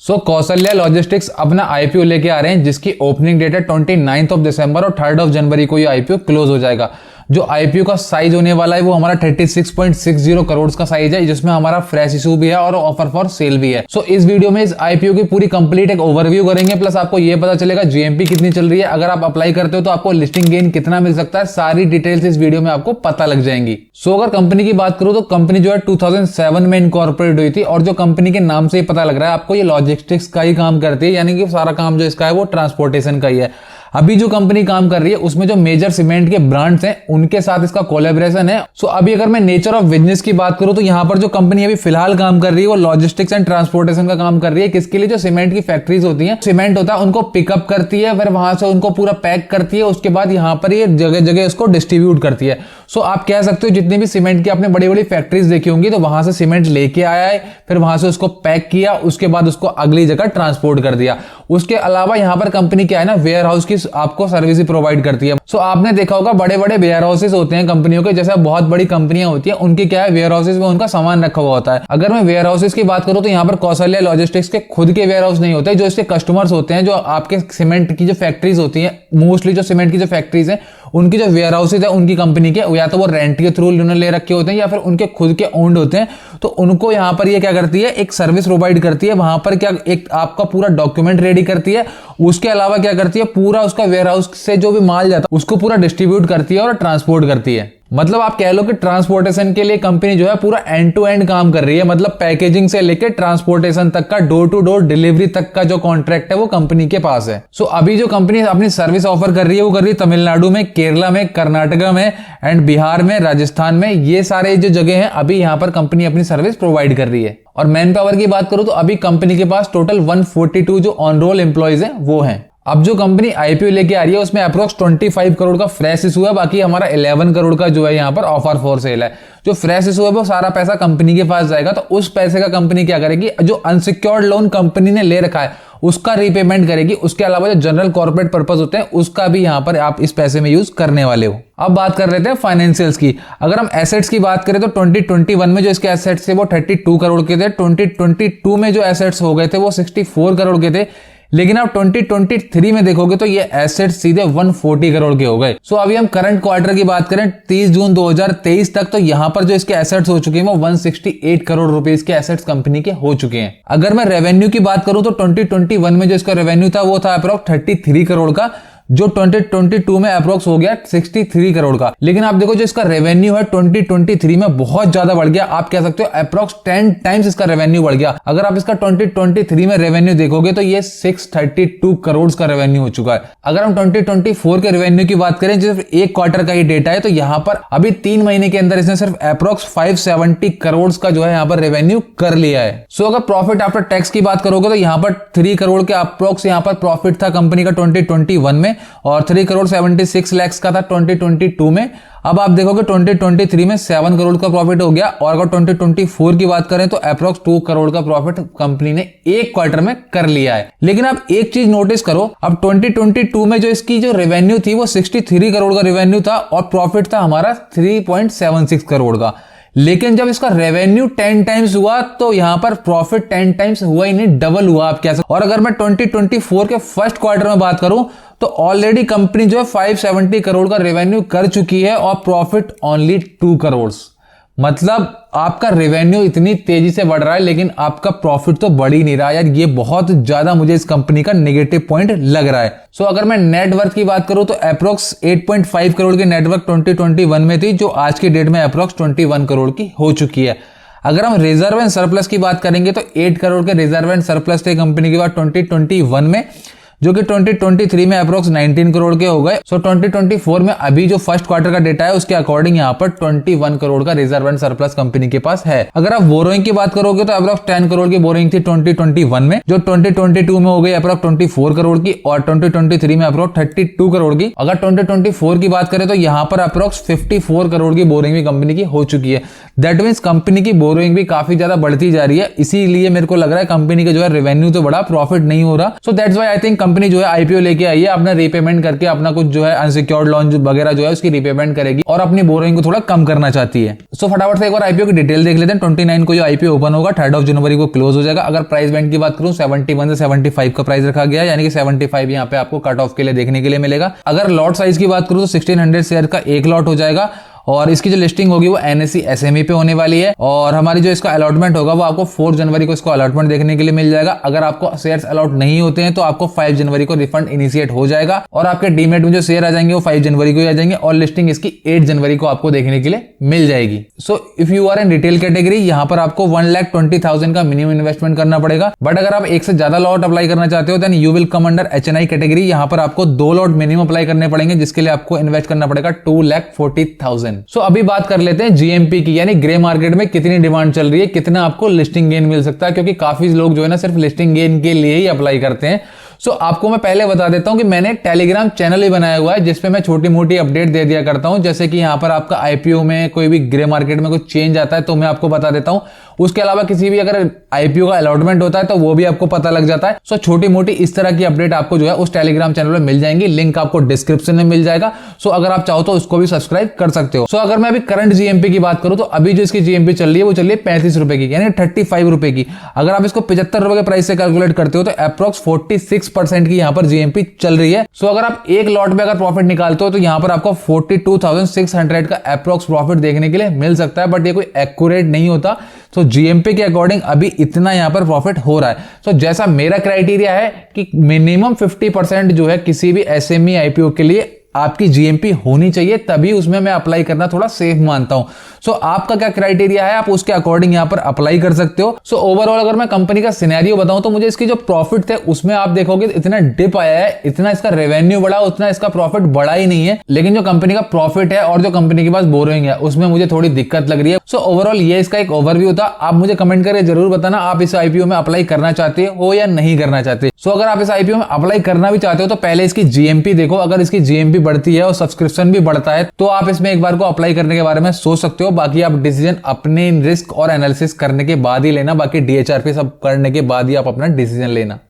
Kaushalya logistics अपना IPO लेके आ रहे हैं जिसकी ओपनिंग डेट है 29 दिसंबर और 3 जनवरी को ये आईपीओ क्लोज हो जाएगा। जो आईपीओ का साइज होने वाला है वो हमारा 36.60 करोड़ का साइज है, जिसमें हमारा फ्रेश इशू भी है और ऑफर फॉर सेल भी है। इस वीडियो में इस आईपीओ की पूरी कंप्लीट एक ओवरव्यू करेंगे, प्लस आपको ये पता चलेगा जीएमपी कितनी चल रही है, अगर आप अप्लाई करते हो तो आपको लिस्टिंग गेन कितना मिल सकता है, सारी डिटेल्स इस वीडियो में आपको पता लग जाएंगी। अगर कंपनी की बात करूं तो कंपनी जो है 2007 में इनकॉर्पोरेट हुई थी और जो कंपनी के नाम से ही पता लग रहा है आपको ये लॉजिस्टिक्स का ही काम करती है, यानी कि सारा काम जो इसका है वो ट्रांसपोर्टेशन का ही है। अभी जो कंपनी काम कर रही है उसमें जो मेजर सीमेंट के ब्रांड्स हैं उनके साथ इसका कोलैबोरेशन है। अभी अगर मैं नेचर ऑफ बिजनेस की बात करूं तो यहाँ पर जो कंपनी अभी फिलहाल काम कर रही है वो लॉजिस्टिक्स एंड ट्रांसपोर्टेशन का काम कर रही है। किसके लिए? जो सीमेंट की फैक्ट्रीज होती हैं, सीमेंट होता है उनको पिकअप करती है, फिर वहां से उनको पूरा पैक करती है, उसके बाद यहाँ पर ये जगह जगह उसको डिस्ट्रीब्यूट करती है। आप कह सकते हो जितनी भी सीमेंट की आपने बड़ी बड़ी फैक्ट्रीज देखी होंगी तो वहां से सीमेंट लेके आया है, फिर वहां से उसको पैक किया, उसके बाद उसको अगली जगह ट्रांसपोर्ट कर दिया। उसके अलावा यहाँ पर कंपनी क्या है ना, वेयर हाउस की आपको सर्विस प्रोवाइड करती है। आपने देखा होगा बड़े बड़े वेयर हाउसेस होते हैं कंपनियों के, जैसे बहुत बड़ी कंपनियां होती हैं उनकी क्या है, वेयर हाउसेस में उनका सामान रखा हुआ होता है। अगर मैं वेयर हाउसेस की बात करूं तो यहाँ पर कौशल्या लॉजिस्टिक्स के खुद के वेयर हाउस नहीं होते, जो इसके कस्टमर्स होते हैं, जो आपके सीमेंट की जो फैक्ट्रीज होती हैं, मोस्टली जो सीमेंट की जो फैक्ट्रीज हैं उनकी जो वेयर हाउसेज है उनकी कंपनी के, या तो वो रेंट के थ्रू उन्होंने ले रखे होते हैं या फिर उनके खुद के ओन्ड होते हैं। तो उनको यहाँ पर ये क्या करती है, एक सर्विस प्रोवाइड करती है, वहां पर क्या एक आपका पूरा डॉक्यूमेंट रेडी करती है, उसके अलावा क्या करती है, पूरा उसका वेयर हाउस से जो भी माल जाता है उसको पूरा डिस्ट्रीब्यूट करती है और ट्रांसपोर्ट करती है। मतलब आप कह लो कि ट्रांसपोर्टेशन के लिए कंपनी जो है पूरा एंड टू एंड काम कर रही है, मतलब पैकेजिंग से लेकर ट्रांसपोर्टेशन तक का, डोर टू डोर डिलीवरी तक का जो कॉन्ट्रैक्ट है वो कंपनी के पास है। अभी जो कंपनी अपनी सर्विस ऑफर कर रही है वो कर रही है तमिलनाडु में, केरला में, कर्नाटका में एंड बिहार में, राजस्थान में, ये सारे जो जगह हैं अभी यहाँ पर कंपनी अपनी सर्विस प्रोवाइड कर रही है। और मैन पावर की बात करूं तो अभी कंपनी के पास टोटल 142 जो ऑन रोल एम्प्लॉइज हैं वो हैं। अब जो कंपनी आईपीओ लेके आ रही है उसमें अप्रोक्स 25 करोड़ का फ्रेश इशू है, बाकी हमारा 11 करोड़ का जो है यहाँ पर ऑफर फॉर सेल है। जो फ्रेश इशू है वो सारा पैसा कंपनी के पास जाएगा, तो उस पैसे का कंपनी क्या करेगी, जो अनसिक्योर्ड लोन कंपनी ने ले रखा है उसका रीपेमेंट करेगी। उसके अलावा जो जनरल कॉर्पोरेट पर्पस होते हैं उसका भी यहाँ पर आप इस पैसे में यूज करने वाले हो। अब बात कर रहे थे फाइनेंशियल्स की। अगर हम एसेट्स की बात करें तो 2021 में जो इसके एसेट्स थे वो 32 करोड़ के थे, 2022 में जो एसेट्स हो गए थे वो 64 करोड़ के थे, लेकिन आप 2023 में देखोगे तो ये एसेट्स सीधे 140 करोड़ के हो गए। अभी हम करंट क्वार्टर की बात करें 30 जून 2023 तक, तो यहाँ पर जो इसके एसेट्स हो चुके हैं वो 168 करोड़ रुपीस के एसेट्स कंपनी के हो चुके हैं। अगर मैं रेवेन्यू की बात करूं तो 2021 में जो इसका रेवेन्यू था वो था अप्रोक्स 33 करोड़ का, जो 2022 में अप्रोक्स हो गया 63 करोड़ का। लेकिन आप देखो जो इसका रेवेन्यू है 2023 में बहुत ज्यादा बढ़ गया, आप कह सकते हो अप्रोक्स 10 टाइम्स इसका रेवेन्यू बढ़ गया। अगर आप इसका 2023 में रेवेन्यू देखोगे तो ये 632 करोड़ का रेवेन्यू हो चुका है। अगर हम 2024 के रेवेन्यू की बात करें, जो सिर्फ एक क्वार्टर का ही डेटा है, तो यहाँ पर अभी 3 महीने के अंदर इसने सिर्फ अप्रोक्स 570 करोड़ का जो है यहाँ पर रेवेन्यू कर लिया है। अगर प्रॉफिट आफ्टर टैक्स की बात करोगे तो यहाँ पर 3 करोड़ के अप्रोक्स यहाँ पर प्रॉफिट था कंपनी का 2021 में, और 3 करोड़ 76 लाख का था 2022 में। अब आप देखोगे 2023 में 7 करोड़ का प्रॉफिट हो गया, और अगर 2024 की बात करें तो अप्रोक्स 2 करोड़ का प्रॉफिट कंपनी ने एक क्वार्टर में कर लिया है। लेकिन आप एक चीज नोटिस करो, अब 2022 में जो इसकी जो रेवेन्यू थी वो 63 करोड़ का रेवेन्यू था और प्रॉफिट था हमारा 3.76 करोड़ का। लेकिन जब इसका रेवेन्यू 10 टाइम्स हुआ तो यहां पर प्रॉफिट 10 टाइम्स हुआ ही नहीं, डबल हुआ आप कह सकते। और अगर मैं 2024 के फर्स्ट क्वार्टर में बात करूं तो ऑलरेडी कंपनी जो है 570 करोड़ का रेवेन्यू कर चुकी है और प्रॉफिट ओनली 2 करोड़। मतलब आपका रेवेन्यू इतनी तेजी से बढ़ रहा है लेकिन आपका प्रॉफिट तो बढ़ ही नहीं रहा यार, ये बहुत ज्यादा मुझे इस कंपनी का नेगेटिव पॉइंट लग रहा है। अगर मैं नेटवर्थ की बात करूं तो अप्रोक्स 8.5 करोड़ की नेटवर्थ 2021 में थी, जो आज की डेट में अप्रोक्स 21 करोड़ की हो चुकी है। अगर हम रिजर्व एंड सरप्लस की बात करेंगे तो 8 करोड़ के रिजर्व एंड सरप्लस थे कंपनी के बाद 2021 में, जो कि 2023 में अप्रोक्स 19 करोड़ के हो गए। 2024 में अभी जो फर्स्ट क्वार्टर का डेटा है उसके अकॉर्डिंग यहाँ पर 21 करोड़ का रिजर्व एंड सरप्लस कंपनी के पास है। अगर आप बोरोइंग की बात करोगे तो अप्रोक्स 10 करोड़ की बोरोइंग थी 2021 में, जो 2022 में हो गई अप्रोक्स 24 करोड़ की, और 2023 में अप्रोक्स 32 करोड़ की। अगर 2024 की बात करें तो यहाँ पर अप्रोक्स 54 करोड़ की बोरोइंग भी कंपनी की हो चुकी है। दैट मीन्स कंपनी की बोरोइंग भी काफी ज्यादा बढ़ती जा रही है, इसीलिए मेरे को लग रहा है कंपनी का जो है रेवेन्यू तो बड़ा, प्रॉफिट नहीं हो रहा। So that's why I think company जो है आईपीओ लेके आई है, अपना रीपेमेंट करके अपना कुछ जो है अनसिक्योर्ड लोन वगैरह जो है उसकी रीपेमेंट करेगी और अपनी बोरिंग को थोड़ा कम करना चाहती है। सो फटाफट से एक बार आईपीओ की डिटेल देख लेते हैं। 29 को जो आईपीओ ओपन होगा 3 जनवरी को क्लोज हो जाएगा। अगर प्राइस बैंड की बात करूं 71 से 75 का प्राइस रखा गया है, यानी कि 75 यहाँ पे आपको कट ऑफ के लिए देखने के लिए मिलेगा। अगर लॉट साइज की बात करूं तो 1600 शेयर का एक लॉट हो जाएगा और इसकी जो लिस्टिंग होगी वो एनएससी एसएमई पे होने वाली है और हमारी जो इसका अलॉटमेंट होगा वो आपको 4 जनवरी को इसको अलॉटमेंट देखने के लिए मिल जाएगा। अगर आपको शेयर्स अलॉट नहीं होते हैं तो आपको 5 जनवरी को रिफंड इनिशिएट हो जाएगा और आपके डीमेट में जो शेयर आ जाएंगे वो 5 जनवरी को ही आ जाएंगे और लिस्टिंग इसकी 8 जनवरी को आपको देखने के लिए मिल जाएगी। So if you are in retail category, यहाँ पर आपको 1,20,000 का मिनिमम इन्वेस्टमेंट करना पड़ेगा। बट अगर आप एक से ज्यादा लॉट अप्लाई करना चाहते हो then you will come under HNI category. यहाँ पर आपको 2 लॉट मिनिमम अप्लाई करने पड़ेंगे जिसके लिए आपको इन्वेस्ट करना पड़ेगा 2,40,000। सो अभी बात कर लेते हैं जीएमपी की, यानी ग्रे मार्केट में कितनी डिमांड चल रही है, कितना आपको लिस्टिंग गेन मिल सकता है, क्योंकि काफी लोग जो है ना सिर्फ लिस्टिंग गेन के लिए ही अप्लाई करते हैं। सो आपको मैं पहले बता देता हूं कि मैंने टेलीग्राम चैनल ही बनाया हुआ है जिसपे मैं छोटी मोटी अपडेट दे दिया करता हूं। जैसे कि यहां पर आपका आईपीओ में कोई भी ग्रे मार्केट में कुछ चेंज आता है तो मैं आपको बता देता हूं। उसके अलावा किसी भी अगर आईपीओ का अलॉटमेंट होता है तो वो भी आपको पता लग जाता है। सो छोटी मोटी इस तरह की अपडेट आपको जो है उस टेलीग्राम चैनल में मिल जाएंगी, लिंक आपको डिस्क्रिप्शन में मिल जाएगा। सो अगर आप चाहो तो उसको भी सब्सक्राइब कर सकते हो। सो अगर मैं अभी करंट जीएमपी की बात करूं तो अभी जो इसकी जीएमपी चल रही है वो चल रही है 35 रुपए की, यानी 35 रुपए की। अगर आप इसको 75 रुपए के प्राइस से कैलकुलेट करते हो तो अप्रोक्स 46% की यहाँ पर जीएमपी चल रही है। सो अगर आप एक लॉट में अगर प्रॉफिट निकालते हो तो यहाँ पर आपको 42,600 का अप्रोक्स प्रॉफिट देखने के लिए मिल सकता है, बट ये कोई एक्यूरेट नहीं होता। तो जीएमपी के अकॉर्डिंग अभी इतना यहां पर प्रॉफिट हो रहा है। तो जैसा मेरा क्राइटेरिया है कि मिनिमम 50% जो है किसी भी एसएमई आईपीओ के लिए आपकी जीएमपी होनी चाहिए, तभी उसमें मैं अप्लाई करना थोड़ा सेफ मानता हूं। सो आपका क्या क्राइटेरिया है, आप उसके अकॉर्डिंग यहां पर अप्लाई कर सकते हो। सो ओवरऑल अगर मैं कंपनी का सिनेरियो बताऊं तो मुझे इसकी जो प्रॉफिट थे उसमें आप देखोगे इतना डिप आया है, इतना इसका रेवेन्यू बढ़ा, उतना इसका प्रॉफिट बढ़ा ही नहीं है। लेकिन जो कंपनी का प्रॉफिट है और जो कंपनी के पास बोरोइंग है उसमें मुझे थोड़ी दिक्कत लग रही है। सो ओवरऑल ये इसका एक ओवरव्यू था। आप मुझे कमेंट करके जरूर बताना आप इस आईपीओ में अप्लाई करना चाहते हो या नहीं करना चाहते। सो अगर आप इस आईपीओ में अप्लाई करना भी चाहते हो तो पहले इसकी जीएमपी देखो। अगर इसकी जीएमपी बढ़ती है और सब्सक्रिप्शन भी बढ़ता है तो आप इसमें एक बार को अप्लाई करने के बारे में सोच सकते हो। बाकी आप डिसीजन अपने रिस्क और एनालिसिस करने के बाद ही लेना, बाकी डीएचआरपी सब करने के बाद ही आप अपना डिसीजन लेना।